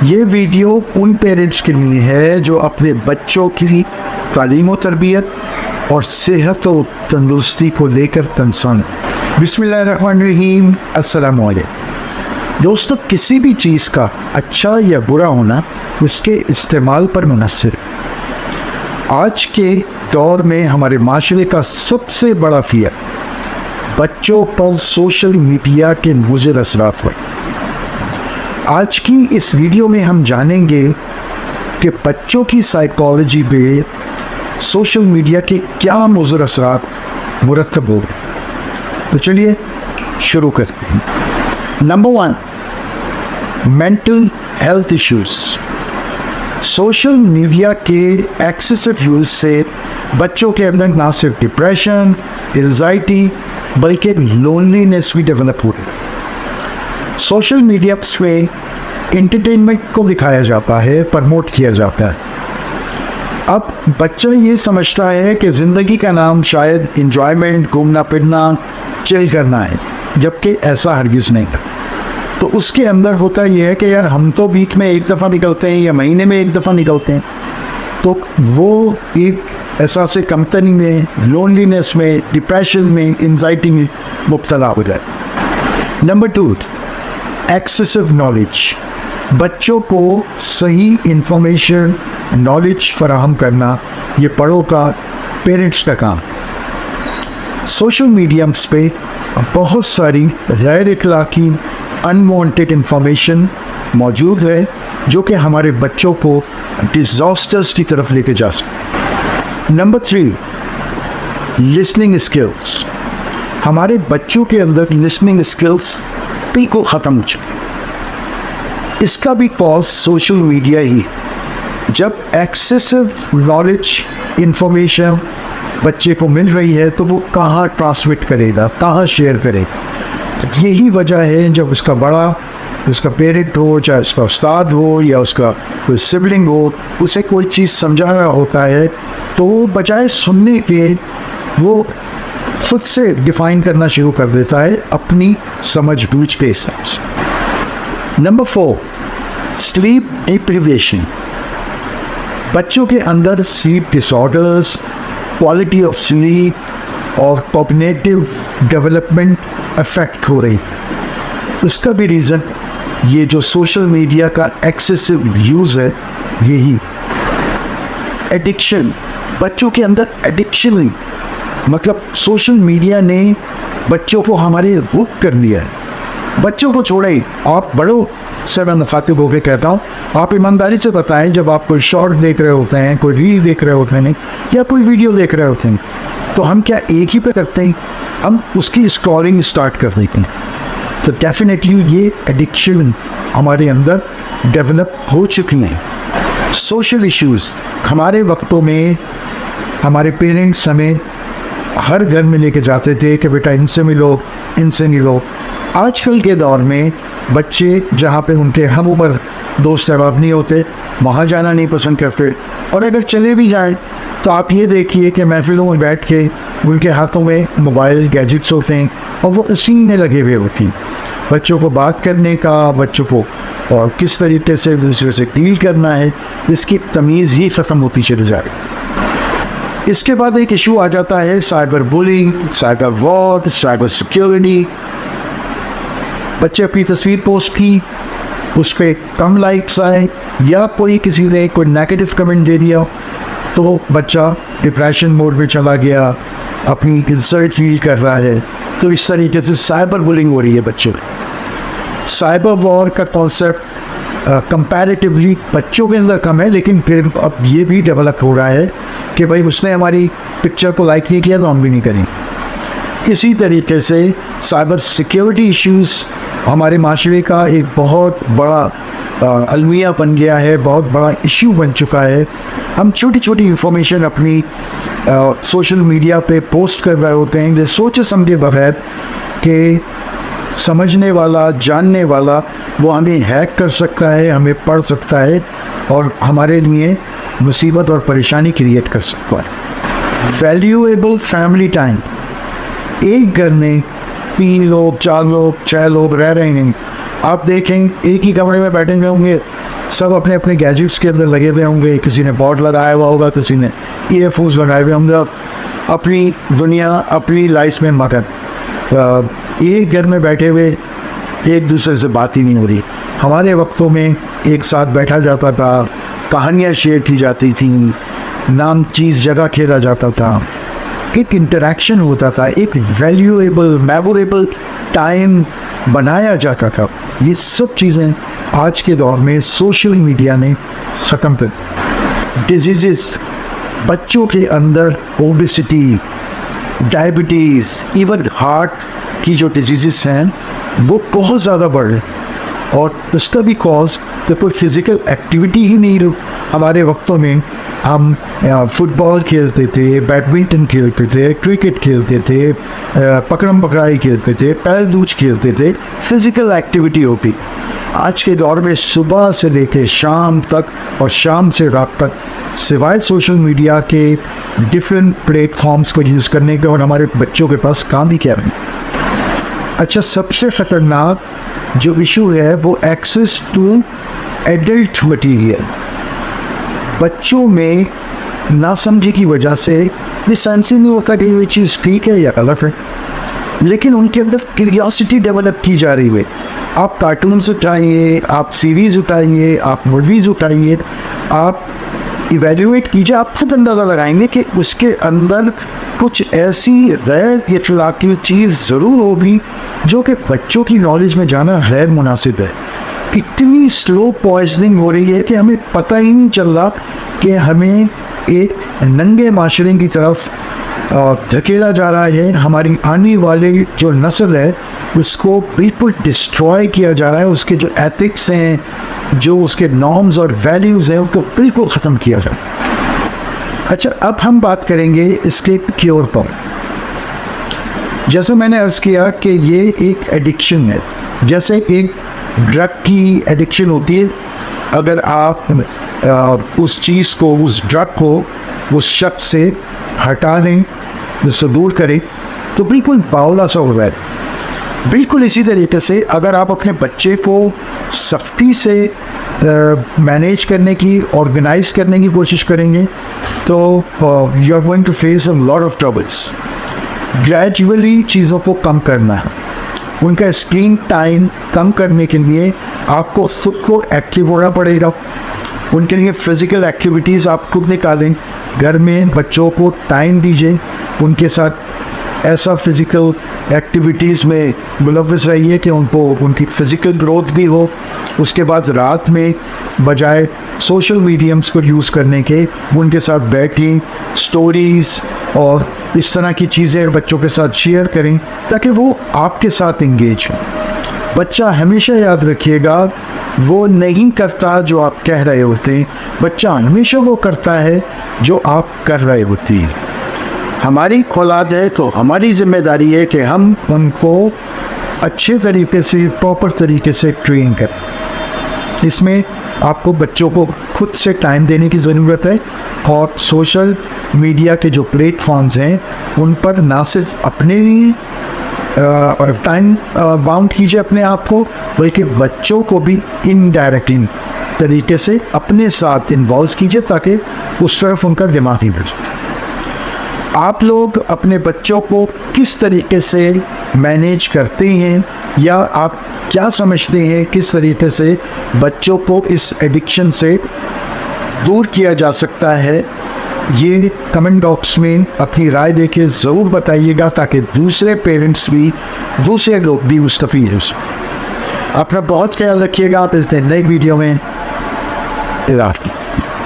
ये वीडियो उन पेरेंट्स के लिए है जो अपने बच्चों की तालीम व तरबियत और सेहत और तंदुरुस्ती को लेकर कंसर्न। बिस्मिल्लाहिर्रहमानिर्रहीम, अस्सलाम वालेकुम। दोस्तों, किसी भी चीज़ का अच्छा या बुरा होना उसके इस्तेमाल पर मुनहसर है। आज के दौर में हमारे माशरे का सबसे बड़ा फियर बच्चों पर सोशल मीडिया के मुज़िर असरात हुए। आज की इस वीडियो में हम जानेंगे कि बच्चों की साइकोलॉजी पे सोशल मीडिया के क्या मुज़िर असरात मुरतब हो गए। तो चलिए शुरू करते हैं। Number 1, mental health issues. Social media के एक्सेसिव यूज से बच्चों के अंदर ना सिर्फ डिप्रेशन, एंजाइटी बल्कि लोनलीनेस भी डेवलप हो रही है। सोशल मीडिया में एंटरटेनमेंट को दिखाया जाता है, प्रमोट किया जाता है। अब बच्चा ये समझता है कि ज़िंदगी का नाम शायद इंजॉयमेंट, घूमना फिरना, चिल करना है, जबकि ऐसा हरगिज़ नहीं है। तो उसके अंदर होता यह है कि यार हम तो वीक में एक दफ़ा निकलते हैं या महीने में एक दफ़ा निकलते हैं, तो वो एक एहसास कमतरी में, लोनलीनेस में, डिप्रेशन में, एंजाइटी में मुब्तला हो जाए। Number 2, excessive knowledge. बच्चों को सही इंफॉर्मेशन, नॉलेज फराहम करना ये बड़ों का, पेरेंट्स का काम। सोशल मीडियम्स पे बहुत सारी गैर इखलाकी अनवांटेड इंफॉर्मेशन मौजूद है जो कि हमारे बच्चों को डिज़ास्टर्स की तरफ लेके जा सकते। Number 3, listening skills. हमारे बच्चों के अंदर लिसनिंग स्किल्स बिल्कुल ख़त्म हो चुकी है। इसका भी कॉज सोशल मीडिया ही है। जब एक्सेसिव नॉलेज, इंफॉर्मेशन बच्चे को मिल रही है तो वो कहाँ ट्रांसमिट करेगा, कहाँ शेयर करेगा। तो यही वजह है जब उसका बड़ा, उसका पेरेंट हो, चाहे उसका उस्ताद हो या उसका कोई सिबलिंग हो, उसे कोई चीज़ समझा रहा होता है तो वो बजाय सुनने के वो खुद से डिफाइन करना शुरू कर देता है अपनी समझ बूझ के हिसाब से। Number 4, sleep deprivation. बच्चों के अंदर sleep disorders, quality of sleep और कॉग्निटिव डेवलपमेंट अफेक्ट हो रही है। उसका भी रीज़न ये जो सोशल मीडिया का एक्सेसिव यूज़ है यही। एडिक्शन, बच्चों के अंदर एडिक्शन, मतलब सोशल मीडिया ने बच्चों को हमारे हुक कर लिया है। बच्चों को छोड़े, आप बड़ों से मैं मुखातिब होकर कहता हूँ, आप ईमानदारी से बताएं, जब आप कोई शॉर्ट देख रहे होते हैं, कोई रील देख रहे होते हैं या कोई वीडियो देख रहे होते हैं, तो हम क्या एक ही पे करते हैं? हम उसकी स्क्रॉलिंग स्टार्ट कर देते हैं। तो डेफिनेटली ये एडिक्शन हमारे अंदर डेवलप हो चुकी हैं। सोशल इश्यूज़, हमारे वक्तों में हमारे पेरेंट्स हमें हर घर में लेके जाते थे कि बेटा इनसे मिलो, इनसे मिलो। आजकल के दौर में बच्चे जहाँ पे उनके हम उम्र दोस्त अहबाब नहीं होते, वहाँ जाना नहीं पसंद करते, और अगर चले भी जाएं तो आप ये देखिए कि महफिलों में बैठ के उनके हाथों में मोबाइल गैजेट्स होते हैं और वो इसी में लगे हुए होती हैं। बच्चों को बात करने का, बच्चों को और किस तरीके से दूसरे से डील करना है, इसकी तमीज़ ही ख़त्म होती चली जा रही है। इसके बाद एक इशू आ जाता है cyber bullying, cyber war, cyber security. बच्चे अपनी तस्वीर पोस्ट की, उस पर कम लाइक्स आए या कोई किसी ने कोई नेगेटिव कमेंट दे दिया तो बच्चा डिप्रेशन मोड में चला गया, अपनी इंसल्ट फील कर रहा है। तो इस तरीके से साइबर बुलिंग हो रही है बच्चों की। साइबर वॉर का कॉन्सेप्ट कंपैरेटिवली बच्चों के अंदर कम है, लेकिन फिर अब ये भी डेवलप हो रहा है कि भाई उसने हमारी पिक्चर को लाइक नहीं किया तो हम भी नहीं करेंगे। इसी तरीके से साइबर सिक्योरिटी इश्यूज़ हमारे माशरे का एक बहुत बड़ा अलमिया बन गया है, बहुत बड़ा इश्यू बन चुका है। हम छोटी छोटी इंफॉर्मेशन अपनी सोशल मीडिया पे पोस्ट कर रहे होते हैं सोचे समझे बगैर कि समझने वाला, जानने वाला वो हमें हैक कर सकता है, हमें पढ़ सकता है और हमारे लिए मुसीबत और परेशानी क्रिएट कर सकता है। वैल्यूएबल फैमिली टाइम, एक घर में 3 लोग 4 लोग 6 लोग रह रहे हैं, आप देखें एक ही कमरे में बैठे हुए होंगे, सब अपने अपने गैजेट्स के अंदर लगे हुए होंगे, किसी ने बॉड लगाया हुआ होगा, किसी ने ईयरफोन्स लगाए हुए होंगे, अपनी दुनिया अपनी लाइफ में मगन, एक घर में बैठे हुए एक दूसरे से बात ही नहीं हो रही। हमारे वक्तों में एक साथ बैठा जाता था, कहानियाँ शेयर की जाती थी, नाम चीज़ जगह खेला जाता था, एक इंटरेक्शन होता था, एक वैल्यूएबल मेमोरेबल टाइम बनाया जाता था। ये सब चीज़ें आज के दौर में सोशल मीडिया ने ख़त्म कर। डिजीज़, बच्चों के अंदर ओबेसिटी, डायबिटीज़, इवन हार्ट की जो डिजीज़ हैं वो बहुत ज़्यादा बढ़ रहे हैं, और उसका भी कॉज तो कोई फिज़िकल एक्टिविटी ही नहीं रही। हमारे वक्तों में हम फुटबॉल खेलते थे, बैडमिंटन खेलते थे, क्रिकेट खेलते थे, पकड़म पकड़ाई खेलते थे, पैर दूज खेलते थे, फिज़िकल एक्टिविटी होती। आज के दौर में सुबह से लेकर शाम तक और शाम से रात तक सिवाय सोशल मीडिया के डिफरेंट प्लेटफॉर्म्स को यूज़ करने के और हमारे बच्चों के पास काम ही क्या है। अच्छा, सबसे ख़तरनाक जो इशू है वो एक्सेस टू एडल्ट मटीरियल। बच्चों में नासमझी की वजह से ये सेंस ही नहीं होता कि ये चीज़ ठीक है या गलत है, लेकिन उनके अंदर क्यूरियोसिटी डेवलप की जा रही है। आप कार्टून्स उठाइए, आप सीरीज़ उठाइए, आप मूवीज़ उठाइए, आप इवेल्यूएट कीजिए, आप खुद अंदाज़ा लगाएंगे कि उसके अंदर कुछ ऐसी गैर इखलाकी चीज़ ज़रूर होगी जो कि बच्चों की नॉलेज में जाना गैर मुनासिब है। इतनी स्लो पॉइजनिंग हो रही है कि हमें पता ही नहीं चल रहा कि हमें एक नंगे माशरे की तरफ धकेला जा रहा है। हमारी आने वाली जो नस्ल है उसको बिल्कुल डिस्ट्रॉय किया जा रहा है, उसके जो एथिक्स हैं, जो उसके नॉर्म्स और वैल्यूज़ हैं, उनको बिल्कुल ख़त्म किया जा रहा है। अच्छा, अब हम बात करेंगे इसके क्योर पर। जैसे मैंने अर्ज़ किया कि ये एक एडिक्शन है, जैसे एक ड्रग की एडिक्शन होती है। अगर आप उस चीज़ को, उस ड्रग को उस शख्स से हटा दें, उससे दूर करें, तो बिल्कुल बावला सा हो रहा है। बिल्कुल इसी तरीके से अगर आप अपने बच्चे को सख्ती से मैनेज करने की, ऑर्गेनाइज करने की कोशिश करेंगे तो you are going to face a lot of troubles. Gradually चीज़ों को कम करना है। उनका स्क्रीन टाइम कम करने के लिए आपको खुद को एक्टिव होना पड़ेगा। उनके लिए फ़िज़िकल एक्टिविटीज़ आप खुद निकालें, घर में बच्चों को टाइम दीजिए, उनके साथ ऐसा फ़िज़िकल एक्टिविटीज़ में मुलव्वस रहिए कि उनको उनकी फ़िज़िकल ग्रोथ भी हो। उसके बाद रात में बजाय सोशल मीडियम्स को यूज़ करने के उनके साथ बैठें, स्टोरीज़ और इस तरह की चीज़ें बच्चों के साथ शेयर करें ताकि वो आपके साथ इंगेज हो। बच्चा हमेशा याद रखिएगा, वो नहीं करता जो आप कह रहे होते हैं, बच्चा हमेशा वो करता है जो आप कर रहे होती हैं। हमारी औलाद है तो हमारी ज़िम्मेदारी है कि हम उनको अच्छे तरीके से, प्रॉपर तरीके से ट्रेन करें। इसमें आपको बच्चों को खुद से टाइम देने की ज़रूरत है और सोशल मीडिया के जो प्लेटफॉर्म्स हैं उन पर ना सिर्फ अपने लिए और टाइम बाउंड कीजिए अपने आप को, बल्कि बच्चों को भी इनडायरेक्टली तरीके से अपने साथ इन्वॉल्व कीजिए ताकि उस तरफ उनका दिमाग ही बढ़े। आप लोग अपने बच्चों को किस तरीके से मैनेज करते हैं या आप क्या समझते हैं किस तरीके से बच्चों को इस एडिक्शन से दूर किया जा सकता है, ये कमेंट बॉक्स में अपनी राय देके ज़रूर बताइएगा ताकि दूसरे पेरेंट्स भी, दूसरे लोग भी मुस्तफ़ीद हो सकें। अपना बहुत ख्याल रखिएगा। मिलते हैं नई वीडियो में। अल्लाह हाफ़िज़।